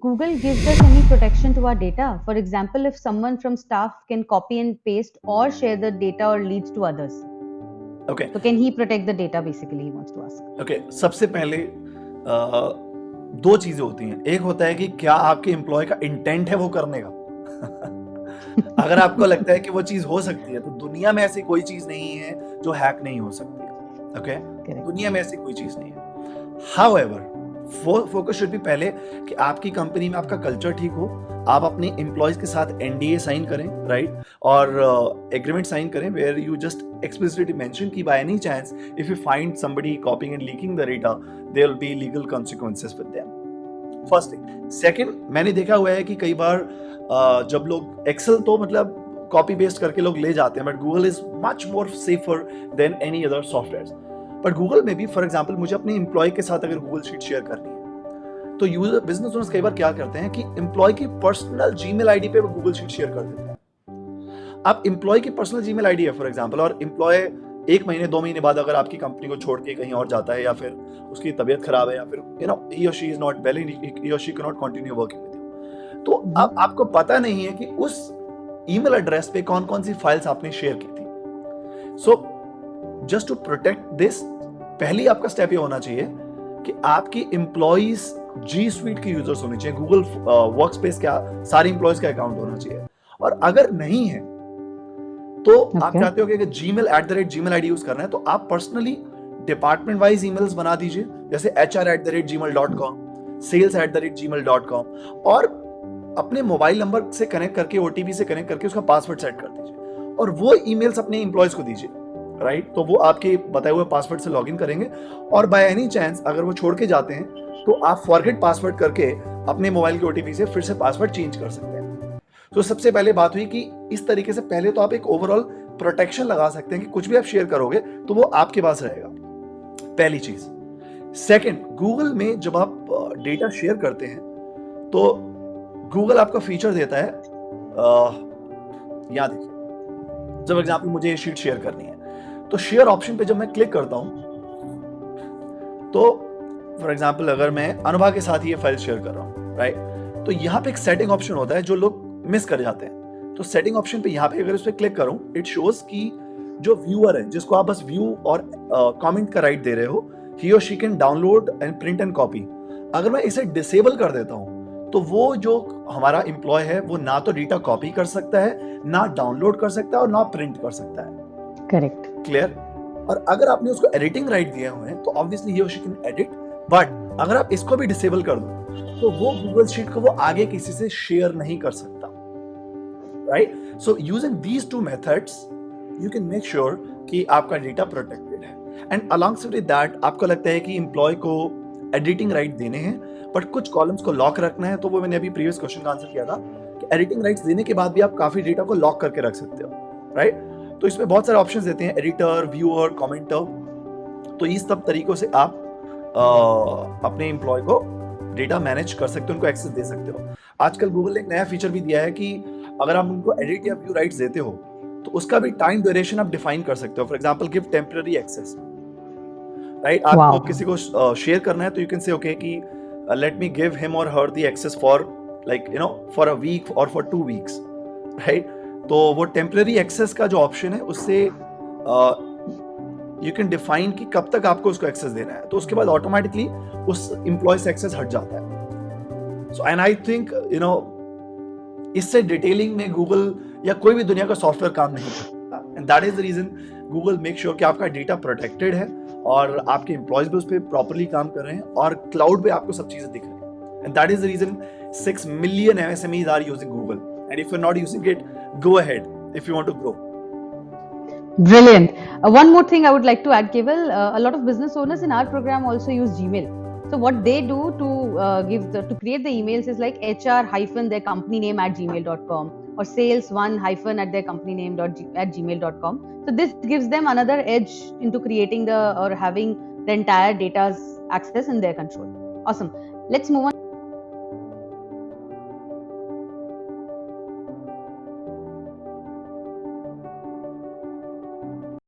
Google gives us any protection to our data? For example, if someone from staff can copy and paste or share the data or leads to others. Okay. So can he protect the data basically, he wants to ask. Okay, सबसे पहले दो चीजें होती हैं। एक होता है कि क्या आपके एम्प्लॉय का इंटेंट है वो करने का। अगर आपको लगता है कि वो चीज हो सकती है तो दुनिया में ऐसी कोई चीज नहीं है जो हैक नहीं हो सकती है। ओके, दुनिया में ऐसी कोई चीज नहीं है। हाउएवर फोकस शुड बी पहले कि आपकी कंपनी में आपका कल्चर ठीक हो, आप अपने एम्प्लॉयज के साथ एनडीए साइन करें, राइट, और एग्रीमेंट साइन करें where you just explicitly mention कि by any chance if you find somebody copying and leaking the data there will be legal consequences with them. First thing. Second, मैंने देखा हुआ है कि कई बार जब लोग एक्सेल तो मतलब कॉपी पेस्ट करके लोग ले जाते हैं, but Google is much more safer than any other software. But Google में भी फॉर एग्जांपल मुझे अपने एम्प्लॉय के साथ अगर गूगल शीट शेयर करनी है तो यूजर बिजनेस ओनर्स कई बार क्या करते हैं कि एम्प्लॉय की पर्सनल जीमेल आईडी पे वो गूगल शीट शेयर कर देते हैं। अब एम्प्लॉय की पर्सनल जीमेल आईडी है फॉर एग्जांपल, और एम्प्लॉय 1 महीने 2 महीने बाद अगर आपकी कंपनी को छोड़ के कहीं और जाता है, या फिर उसकी तबीयत खराब है, या फिर ही और शी इज नॉट वेल, ही और she can not continue working with you, तो अब आपको पता नहीं है कि उस ईमेल एड्रेस पे कौन कौन सी फाइल्स आपने शेयर की थी। So just to protect this, पहली आपका स्टेप ये होना चाहिए कि आपकी एम्प्लॉइज जी स्वीट के यूजर्स होने चाहिए, गूगल वर्कस्पेस का सारे एम्प्लॉइज का अकाउंट होना चाहिए। और अगर नहीं है तो आप चाहते हो कि जीमेल @gmail आईडी यूज करना है तो आप पर्सनली डिपार्टमेंट वाइज ईमेल्स बना दीजिए, जैसे hr@gmail.com, sales@gmail.com, और अपने मोबाइल नंबर से कनेक्ट करके, ओटीपी से कनेक्ट करके उसका पासवर्ड सेट कर दीजिए, और वो ईमेल्स अपने एम्प्लॉयज को दीजिए, राइट। तो वो आपके बताए हुए पासवर्ड से लॉगिन करेंगे, और बाय एनी चांस अगर वो छोड़ के जाते हैं तो आप फॉरगेट पासवर्ड करके अपने मोबाइल के ओटीपी से फिर से पासवर्ड चेंज कर सकते हैं। तो सबसे पहले बात हुई कि इस तरीके से पहले तो आप एक ओवरऑल प्रोटेक्शन लगा सकते हैं कि कुछ भी आप शेयर करोगे तो वो आपके पास रहेगा, पहली चीज। सेकंड, गूगल में जब आप डेटा शेयर करते हैं तो गूगल आपका फीचर देता है, याद देखिए, जब एग्जांपल मुझे ये शीट शेयर करनी है तो शेयर ऑप्शन पे जब मैं क्लिक करता हूं तो फॉर एग्जांपल अगर मैं अनुभा के साथ ये फाइल शेयर कर रहा हूं, राइट, तो यहाँ पे एक सेटिंग ऑप्शन होता है जो लोग मिस कर जाते हैं। तो सेटिंग ऑप्शन पे यहाँ पे अगर इस पे क्लिक करूं, इट शोज कि जो व्यूअर है, जिसको आप बस व्यू और कमेंट का राइट दे रहे हो, ही और she can download and print and copy. अगर मैं इसे डिसेबल कर देता हूं तो वो जो हमारा एम्प्लॉय है वो ना तो डेटा कॉपी कर सकता है, ना डाउनलोड कर सकता है, और ना प्रिंट कर सकता है। Correct, clear. और अगर आपने उसको एडिटिंग राइट दिए हुए हैं तो ऑब्वियसली ही और शी कैन एडिट, बट अगर आप इसको भी डिसेबल कर दो तो वो गूगल शीट को वो आगे किसी से शेयर नहीं कर सकता, right. So using these two methods you can make sure कि आपका डेटा प्रोटेक्टेड है। एंड अलॉन्ग विद दैट, आपको लगता है कि एम्प्लॉय को एडिटिंग राइट देने हैं बट कुछ कॉलम्स को लॉक रखना है, तो वो मैंने अभी प्रीवियस क्वेश्चन का आंसर किया था कि एडिटिंग राइट्स देने के बाद भी आप काफी डेटा को लॉक करके रख सकते हो, राइट। तो इसमें बहुत सारे ऑप्शंस देते हैं, एडिटर, व्यूअर, कमेंटर। तो इस सब तरीकों से आप अपने एम्प्लॉय को डेटा मैनेज कर सकते हो, उनको एक्सेस दे सकते हो। आजकल गूगल ने एक नया फीचर भी दिया है कि अगर आप उनको एडिट या व्यू राइट्स देते हो तो उसका भी टाइम ड्यूरेशन आप डिफाइन कर सकते हो। For example give temporary access, right. आपको किसी को शेयर करना है तो यू कैन से ओके कि लेट मी गिव हिम और her the access for like for a week और फॉर 2 वीक्स, राइट। तो वो टेम्पररी एक्सेस का जो ऑप्शन है उससे यू कैन डिफाइन कि कब तक आपको उसको एक्सेस देना है, तो उसके बाद ऑटोमेटिकली उस एम्प्लॉय से एक्सेस हट जाता है। सो एंड आई थिंक इससे डिटेलिंग में गूगल या कोई भी दुनिया का सॉफ्टवेयर काम नहीं करता, and that is the reason Google make sure कि आपका डेटा प्रोटेक्टेड है और आपके एम्प्लॉयज भी उस पर प्रॉपरली काम कर रहे हैं और क्लाउड पे आपको सब चीजें दिख रही हैं। And that is the reason 6 million MSMEs are using Google, and if you're not using it, go ahead if you want to grow. Brilliant. One more thing I would like to add, Keval. A lot of business owners in our program also use Gmail. So what they do to to create the emails is like HR- their company name @gmail.com or sales1- at their company name @gmail.com. So this gives them another edge into creating or having the entire data's access in their control. Awesome. Let's move on.